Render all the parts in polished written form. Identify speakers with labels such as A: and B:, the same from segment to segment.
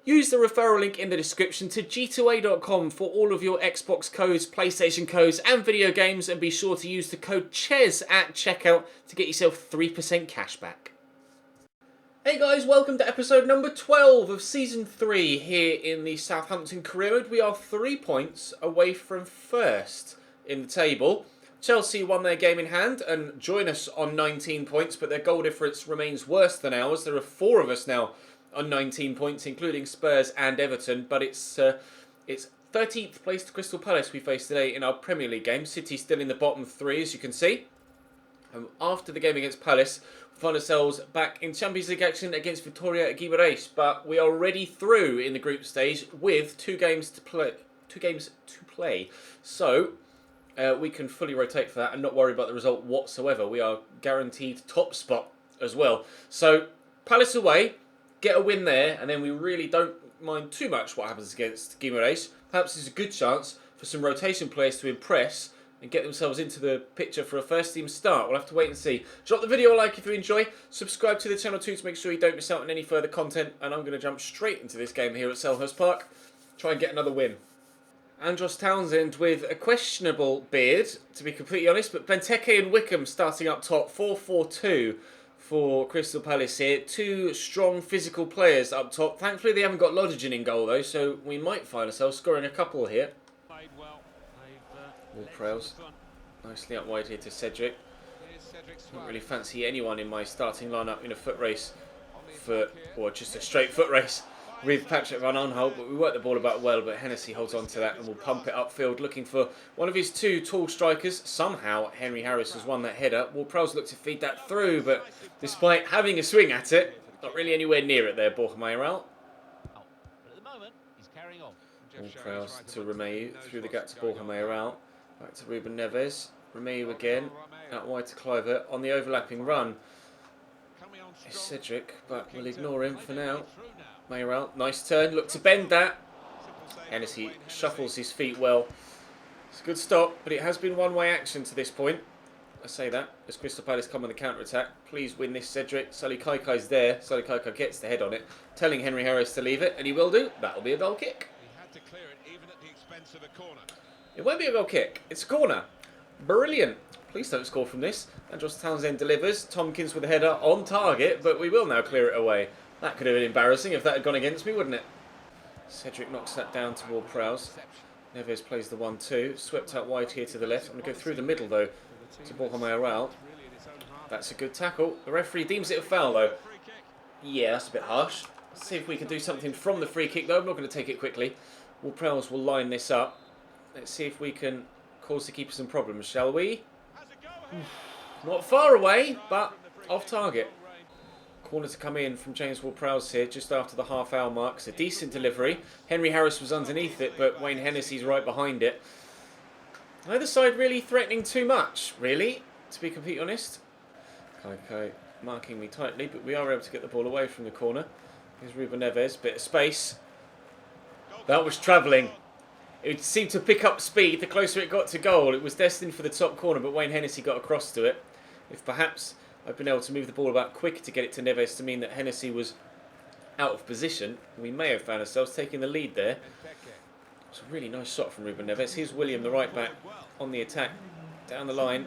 A: Use the referral link in the description to g2a.com for all of your Xbox codes, PlayStation codes and video games, and be sure to use the code CHES at checkout to get yourself 3% cash back. Hey guys, welcome to episode number 12 of Season 3 here in the Southampton career mode. We are 3 points away from first in the table. Chelsea won their game in hand and join us on 19 points, but their goal difference remains worse than ours. There are 4 of us now on 19 points, including Spurs and Everton, but it's 13th place to Crystal Palace we face today in our Premier League game. City still in the bottom 3, as you can see. After the game against Palace, we find ourselves back in Champions League action against Vitória Guimarães, but we are already through in the group stage with 2 games to play. So we can fully rotate for that and not worry about the result whatsoever. We are guaranteed top spot as well. So Palace away, get a win there, and then we really don't mind too much what happens against Guimarães. Perhaps it's a good chance for some rotation players to impress and get themselves into the picture for a first team start. We'll have to wait and see. Drop the video a like if you enjoy. Subscribe to the channel too to make sure you don't miss out on any further content. And I'm going to jump straight into this game here at Selhurst Park. Try and get another win. Andros Townsend with a questionable beard, to be completely honest. But Benteke and Wickham starting up top. 4-4-2 for Crystal Palace here. 2 strong physical players up top. Thankfully they haven't got Lodgen in goal though, so we might find ourselves scoring a couple here. Ward-Prowse nicely up wide here to Cedric. Don't really fancy anyone in my starting lineup in a foot race or just a straight foot race with Patrick Van Aanholt, but we work the ball about well, but Hennessy holds on to that and will pump it upfield looking for one of his 2 tall strikers. Somehow Henry Harris has won that header. Ward-Prowse looked to feed that through, but despite having a swing at it, not really anywhere near it there, Borja Mayoral. Ward-Prowse to Romeu, through the gap to Borja Mayoral. Back to Ruben Neves. Romeu again, out wide to Kluivert on the overlapping run. It's Cedric, but we'll ignore him for now. Mayoral, nice turn, look to bend that. Hennessy shuffles his feet well. It's a good stop, but it has been one-way action to this point. I say that as Crystal Palace come on the counter-attack. Please win this, Cedric. Sully Kaikai's there. Sully Kaikai gets the head on it, telling Henry Harris to leave it, and he will do. That'll be a goal kick. It won't be a goal kick. It's a corner. Brilliant. Please don't score from this. Andros Townsend delivers. Tompkins with a header on target, but we will now clear it away. That could have been embarrassing if that had gone against me, wouldn't it? Cedric knocks that down to Ward-Prowse. Neves plays the 1-2. Swept out wide here to the left. I'm going to go through the middle, though, to Borja Mayoral. That's a good tackle. The referee deems it a foul, though. Yeah, that's a bit harsh. Let's see if we can do something from the free kick, though. I'm not going to take it quickly. Ward-Prowse will line this up. Let's see if we can cause the keeper some problems, shall we? Not far away, but off target. Corner to come in from James Ward-Prowse here, just after the half-hour mark. It's a decent delivery. Henry Harris was underneath it, but Wayne Hennessy's right behind it. Neither side really threatening too much, really, to be completely honest. Kaikai marking me tightly, but we are able to get the ball away from the corner. Here's Ruben Neves, bit of space. That was travelling. It seemed to pick up speed the closer it got to goal. It was destined for the top corner, but Wayne Hennessy got across to it. If perhaps I'd been able to move the ball about quick to get it to Neves to mean that Hennessy was out of position, we may have found ourselves taking the lead there. It's a really nice shot from Ruben Neves. Here's William, the right back, on the attack, down the line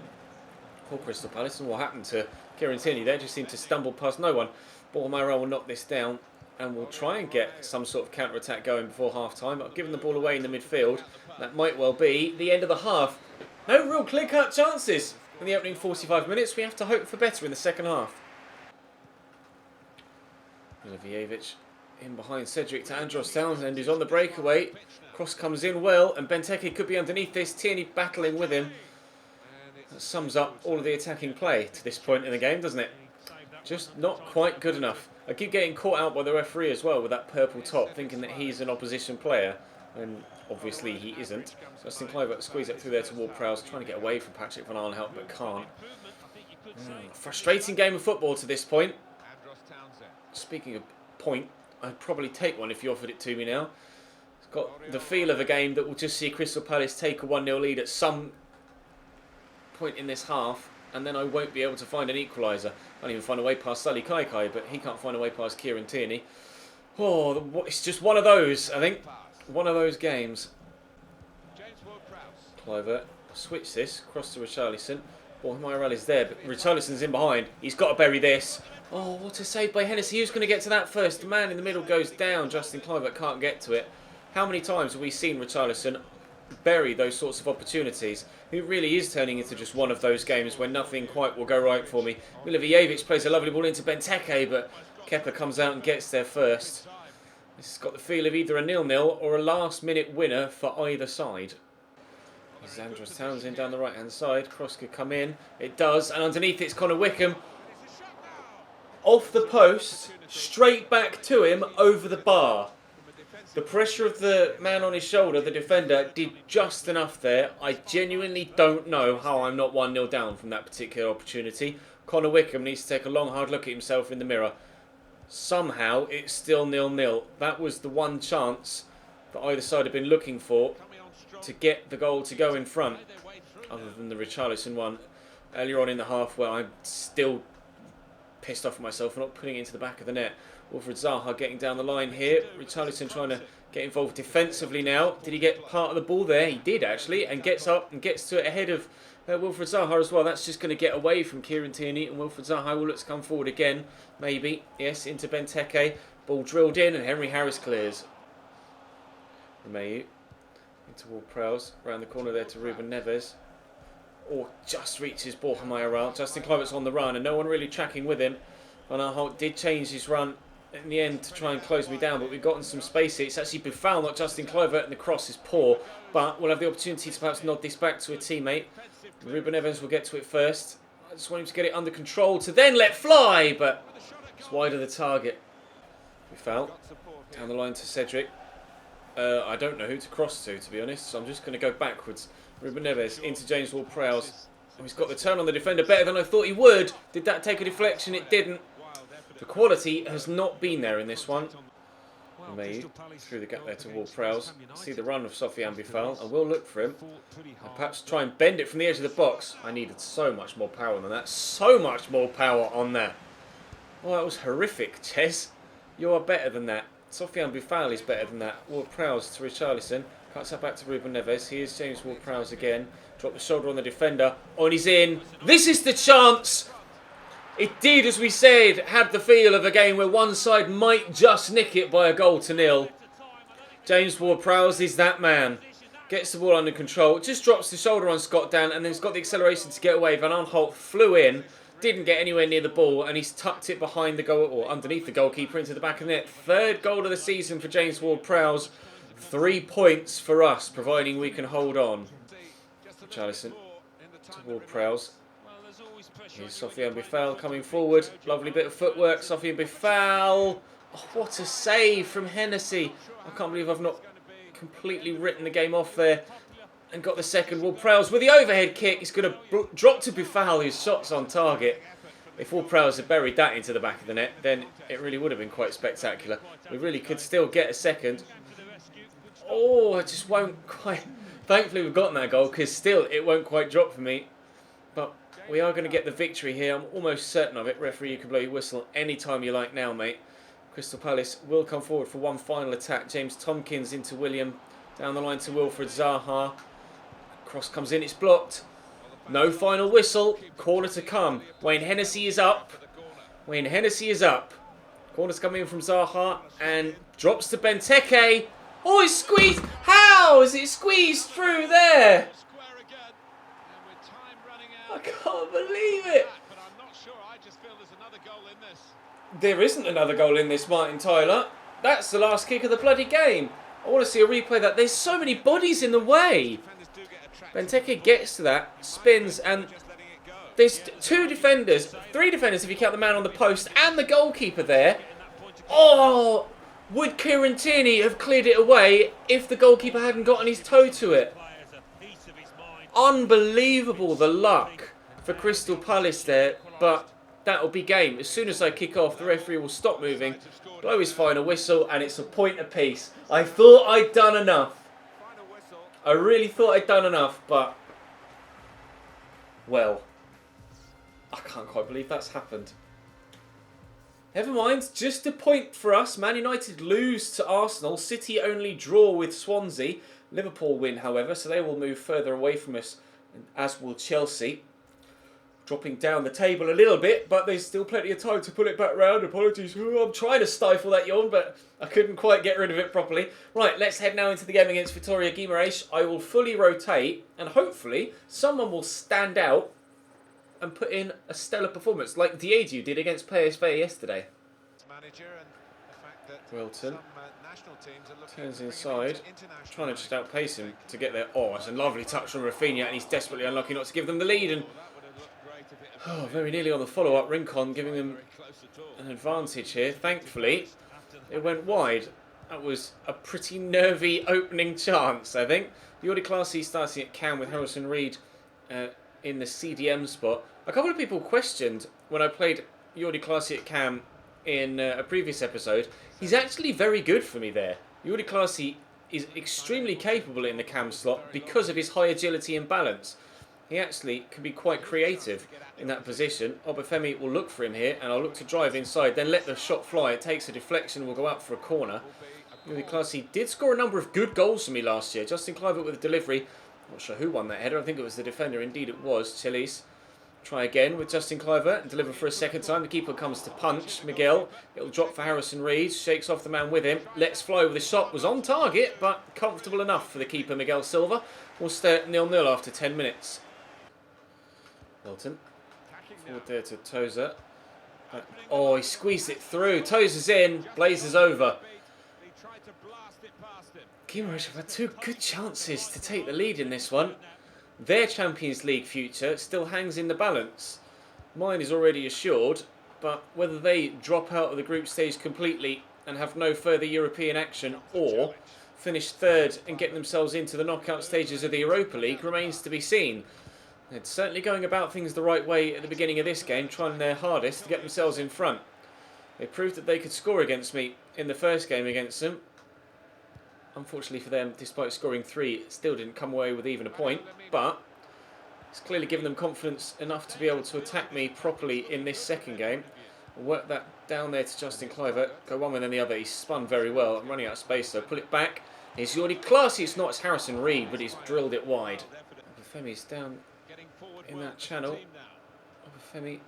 A: for Crystal Palace. And what happened to Kieran Tierney there? Just seemed to stumble past no one. Borja Mayoral will knock this down and we'll try and get some sort of counter-attack going before half-time. But given the ball away in the midfield, that might well be the end of the half. No real clear-cut chances in the opening 45 minutes. We have to hope for better in the second half. Milivojevic in behind Cedric to Andros Townsend, who's on the breakaway. Cross comes in well, and Benteke could be underneath this. Tierney battling with him. That sums up all of the attacking play to this point in the game, doesn't it? Just not quite good enough. I keep getting caught out by the referee as well with that purple top, thinking that he's an opposition player, and obviously he isn't. So Justin Kluivert squeeze it through there to Ward-Prowse, trying to get away from Patrick Van Aanholt, but can't. Frustrating game of football to this point. Speaking of point, I'd probably take one if you offered it to me now. It's got the feel of a game that will just see Crystal Palace take a 1-0 lead at some point in this half, and then I won't be able to find an equaliser. I can't even find a way past Sully Kaikai, but he can't find a way past Kieran Tierney. Oh, it's just one of those, I think. One of those games. Kluivert, switch this, cross to Richarlison. Well, Morales there, but Richarlison's in behind. He's got to bury this. Oh, what a save by Hennessy. Who's going to get to that first? The man in the middle goes down. Justin Kluivert can't get to it. How many times have we seen Richarlison bury those sorts of opportunities? It really is turning into just one of those games where nothing quite will go right for me. Milivojevic plays a lovely ball into Benteke, but Kepa comes out and gets there first. This has got the feel of either a 0-0 or a last-minute winner for either side. Andros Townsend down the right-hand side. Cross could come in. It does. And underneath it's Connor Wickham. Off the post. Straight back to him over the bar. The pressure of the man on his shoulder, the defender, did just enough there. I genuinely don't know how I'm not 1-0 down from that particular opportunity. Connor Wickham needs to take a long, hard look at himself in the mirror. Somehow it's still 0-0. That was the one chance that either side had been looking for to get the goal to go in front, other than the Richarlison one earlier on in the half, where I'm still pissed off at myself for not putting it into the back of the net. Wilfried Zaha getting down the line here. Richarlison trying to get involved defensively now. Did he get part of the ball there? He did actually, and gets up and gets to it ahead of Wilfried Zaha as well. That's just going to get away from Kieran Tierney, and Wilfried Zaha will look to come forward again, maybe. Yes, into Benteke. Ball drilled in, and Henry Harris clears. Romeu into Ward-Prowse, around the corner there to Ruben Neves. Or just reaches Borja Mayoral. Justin Kluivert's on the run and no one really tracking with him. Van Aanholt did change his run in the end to try and close me down, but we've gotten some space here. It's actually Buffal, not Justin Kluivert, and the cross is poor. But we'll have the opportunity to perhaps nod this back to a teammate. Ruben Evans will get to it first. I just want him to get it under control to then let fly, but it's wide of the target. Buffal down the line to Cedric. I don't know who to cross to be honest, so I'm just going to go backwards. Ruben Neves into James Ward-Prowse. Oh, he's got the turn on the defender better than I thought he would. Did that take a deflection? It didn't. The quality has not been there in this one. Made through the gap there to Ward-Prowse. See the run of Sofiane Buffal, and we'll look for him. And perhaps try and bend it from the edge of the box. I needed so much more power than that. So much more power on that. Oh, that was horrific, Ches. You are better than that. Sofiane Buffal is better than that. Ward-Prowse to Richarlison. Cuts that back to Ruben Neves. Here's James Ward-Prowse again. Drop the shoulder on the defender. Oh, and he's in. This is the chance! It did, as we said, had the feel of a game where one side might just nick it by a goal to nil. James Ward-Prowse is that man. Gets the ball under control. Just drops the shoulder on Scott Dan and then he's got the acceleration to get away. Van Aanholt flew in. Didn't get anywhere near the ball and he's tucked it behind the goal, or underneath the goalkeeper into the back of the net. Third goal of the season for James Ward-Prowse. 3 points for us, providing we can hold on. Richarlison to Ward-Prowse. Here's Sofiane Buffal coming forward. Lovely bit of footwork. Sofiane Buffal. Oh, what a save from Hennessy. I can't believe I've not completely written the game off there. And got the second. Ward-Prowse with the overhead kick. He's going to drop to Buffal, whose shot's on target. If Ward-Prowse had buried that into the back of the net, then it really would have been quite spectacular. We really could still get a second. Oh, it just won't quite... Thankfully we've gotten that goal, because still it won't quite drop for me. But we are going to get the victory here. I'm almost certain of it. Referee, you can blow your whistle anytime you like now, mate. Crystal Palace will come forward for one final attack. James Tompkins into William. Down the line to Wilfried Zaha. Cross comes in, it's blocked. No final whistle. Corner to come. Wayne Hennessy is up. Wayne Hennessy is up. Corner's coming in from Zaha and drops to Benteke. Oh, it's squeezed. How is it squeezed through there? I can't believe it. There isn't another goal in this, Martin Tyler. That's the last kick of the bloody game. I want to see a replay of that. There's so many bodies in the way. Benteke gets to that, spins, and there's 2 defenders, 3 defenders if you count the man on the post, and the goalkeeper there. Oh, would Kieran Tierney have cleared it away if the goalkeeper hadn't gotten his toe to it? Unbelievable, the luck for Crystal Palace there, but that'll be game. As soon as I kick off, the referee will stop moving, blow his final whistle, and it's a point apiece. I thought I'd done enough. I really thought I'd done enough, but... well, I can't quite believe that's happened. Never mind, just a point for us. Man United lose to Arsenal. City only draw with Swansea. Liverpool win, however, so they will move further away from us, as will Chelsea. Dropping down the table a little bit, but there's still plenty of time to pull it back round. Apologies. I'm trying to stifle that yawn, but I couldn't quite get rid of it properly. Right, let's head now into the game against Vitória Guimarães. I will fully rotate, and hopefully someone will stand out and put in a stellar performance, like Diédiou did against PSV yesterday. Wilton turns inside, trying to just outpace him to get there. Oh, it's a lovely touch from Rafinha, and he's desperately unlucky not to give them the lead. And very nearly on the follow-up. Rincon giving them an advantage here. Thankfully, it went wide. That was a pretty nervy opening chance, I think. Jordi Claessy starting at cam with Harrison Reed in the CDM spot. A couple of people questioned when I played Jordi Claessy at cam in a previous episode. He's actually very good for me there. Jordi Claessy is extremely capable in the cam slot because of his high agility and balance. He actually can be quite creative in that position. Obafemi will look for him here, and I'll look to drive inside, then let the shot fly. It takes a deflection, will go out for a corner. Jordi Claessy did score a number of good goals for me last year. Justin Kluivert with a delivery. Not sure who won that header. I think it was the defender. Indeed it was, Chilis. Try again with Justin Kluivert and deliver for a second time. The keeper comes to punch. Miguel, it'll drop for Harrison Reed. Shakes off the man with him. Lets fly with the shot. Was on target, but comfortable enough for the keeper, Miguel Silva. We'll stay at 0-0 after 10 minutes. Wilton. Forward there to Tozer. Oh, he squeezed it through. Tozer's in. Blazers over. Guimarães have had two good chances to take the lead in this one. Their Champions League future still hangs in the balance. Mine is already assured, but whether they drop out of the group stage completely and have no further European action, or finish third and get themselves into the knockout stages of the Europa League remains to be seen. They're certainly going about things the right way at the beginning of this game, trying their hardest to get themselves in front. They proved that they could score against me in the first game against them. Unfortunately for them, despite scoring 3, it still didn't come away with even a point, but it's clearly given them confidence enough to be able to attack me properly in this second game. I'll work that down there to Justin Kluivert, go one way then the other. He's spun very well. I'm running out of space though. Pull it back. It's Jordi Claessy. It's not, it's Harrison Reed, but he's drilled it wide. Obafemi's down in that channel. Obafemi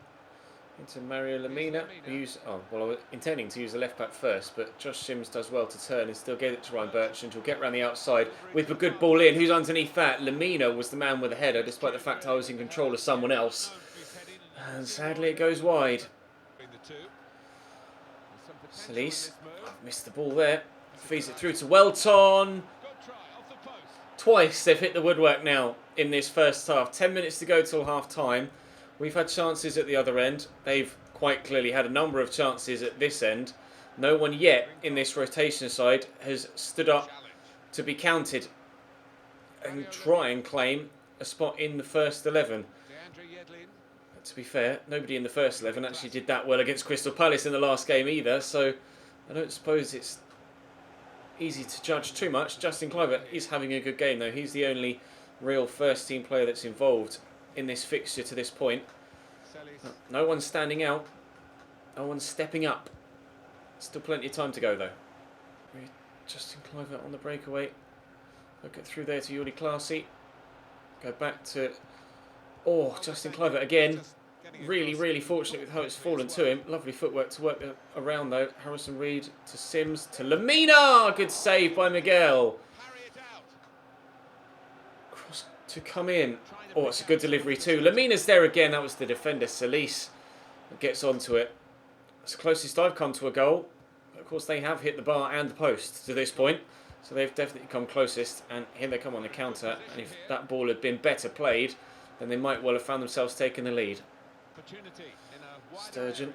A: into Mario Lemina. I was intending to use the left back first, but Josh Sims does well to turn and still get it to Ryan Bertrand. He'll get round the outside with a good ball in. Who's underneath that? Lemina was the man with the header, despite the fact I was in control of someone else. And sadly it goes wide. Salis missed the ball there. Feeds it through to Welton. Twice they've hit the woodwork now in this first half. 10 minutes to go till half time. We've had chances at the other end. They've quite clearly had a number of chances at this end. No one yet in this rotation side has stood up to be counted and try and claim a spot in the first 11. But to be fair, nobody in the first 11 actually did that well against Crystal Palace in the last game either, so I don't suppose it's easy to judge too much. Justin Kluivert is having a good game though. He's the only real first team player that's involved in this fixture to this point. No one's standing out. No one's stepping up. Still plenty of time to go though. Justin Kluivert on the breakaway. I'll get through there to Jordi Claessy. Go back to... Oh, Justin Kluivert again. Really fortunate with how it's fallen to him. Lovely footwork to work around though. Harrison Reed to Sims to Lemina. Good save by Miguel. Cross to come in. Oh, it's a good delivery too. Lemina's there again. That was the defender, Salis, that gets onto it. It's the closest I've come to a goal. Of course, they have hit the bar and the post to this point. So they've definitely come closest. And here they come on the counter. And if that ball had been better played, then they might well have found themselves taking the lead. Sturgeon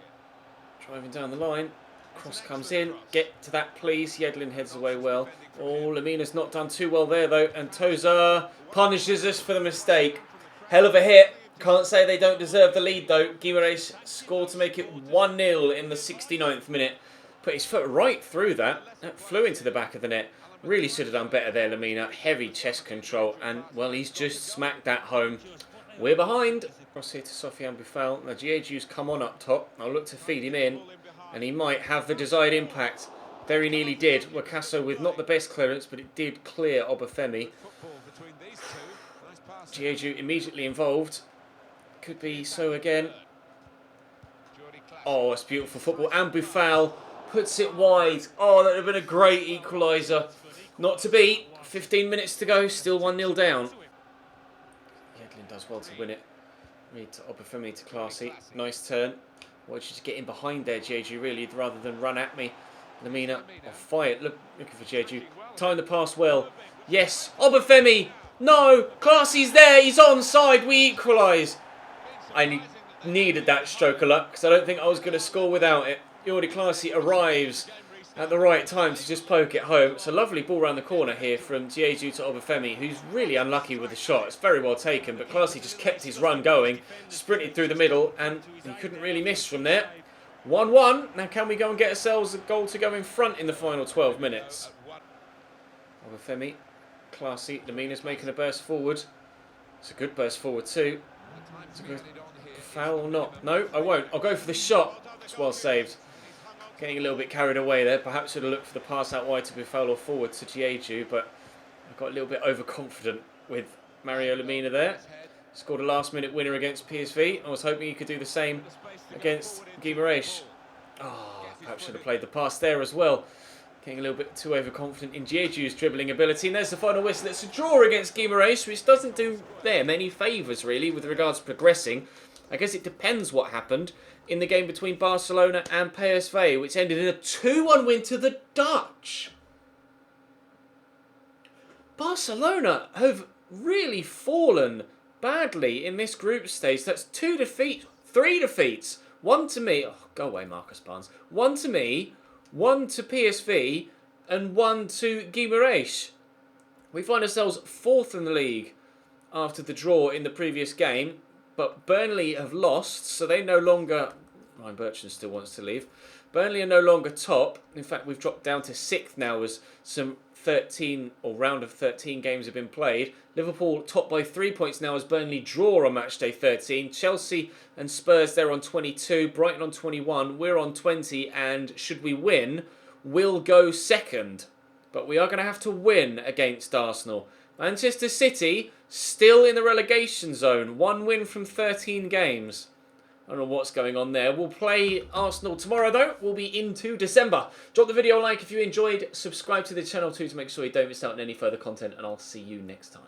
A: driving down the line. Cross comes in. Get to that, please. Yedlin heads away well. Oh, Lemina's not done too well there, though. And Tozer punishes us for the mistake. Hell of a hit. Can't say they don't deserve the lead, though. Guimarães scored to make it 1-0 in the 69th minute. Put his foot right through that. That flew into the back of the net. Really should have done better there, Lemina. Heavy chest control. And, well, he's just smacked that home. We're behind. Cross here to Sofiane Buffal. Now, Diédiou's come on up top. I'll look to feed him in. And he might have the desired impact. Very nearly did. Wakaso with not the best clearance, but it did clear Obafemi. Jeju immediately involved. Could be so again. Oh, it's beautiful football. And Buffal puts it wide. Oh, that would have been a great equaliser. Not to beat. 15 minutes to go. Still 1-0 down. Yedlin does well to win it. Read to Obafemi to Classy. Nice turn. Wanted you to get in behind there, Jeju, really, rather than run at me. Lamina off fire. Looking for Jeju. Time the pass well. Yes. Obafemi. No. Classy's there. He's onside. We equalise. I needed that stroke of luck because I don't think I was going to score without it. Jordi Classy arrives at the right time to just poke it home. It's a lovely ball around the corner here from Jeju to Obafemi, who's really unlucky with the shot. It's very well taken, but Classy just kept his run going, sprinted through the middle, and he couldn't really miss from there. 1-1. Now can we go and get ourselves a goal to go in front in the final 12 minutes? Obafemi, Classy, Lamina's making a burst forward. It's a good burst forward too. It's a good foul or not? No, I won't. I'll go for the shot. It's well saved. Getting a little bit carried away there. Perhaps should have looked for the pass out wide to Buffal or forward to Jeju, but I got a little bit overconfident with Mario Lamina there. Scored a last-minute winner against PSV. I was hoping he could do the same against Guimaraes. Oh, perhaps should have played the pass there as well. Getting a little bit too overconfident in Jeju's dribbling ability. And there's the final whistle. It's a draw against Guimaraes, which doesn't do them any favours, really, with regards to progressing. I guess it depends what happened in the game between Barcelona and PSV, which ended in a 2-1 win to the Dutch. Barcelona have really fallen badly in this group stage. That's 3 defeats. 1 to me. Oh, go away, Marcus Barnes. 1 to me, 1 to PSV, and 1 to Guimaraes. We find ourselves 4th in the league after the draw in the previous game. But Burnley have lost, so they no longer... Ryan Bertrand still wants to leave. Burnley are no longer top. In fact, we've dropped down to 6th now as some 13 or round of 13 games have been played. Liverpool top by 3 points now as Burnley draw on match day 13. Chelsea and Spurs, they're on 22. Brighton on 21. We're on 20. And should we win, we'll go second. But we are going to have to win against Arsenal. Manchester City, still in the relegation zone. 1 win from 13 games. I don't know what's going on there. We'll play Arsenal tomorrow, though. We'll be into December. Drop the video a like if you enjoyed. Subscribe to the channel, too, to make sure you don't miss out on any further content. And I'll see you next time.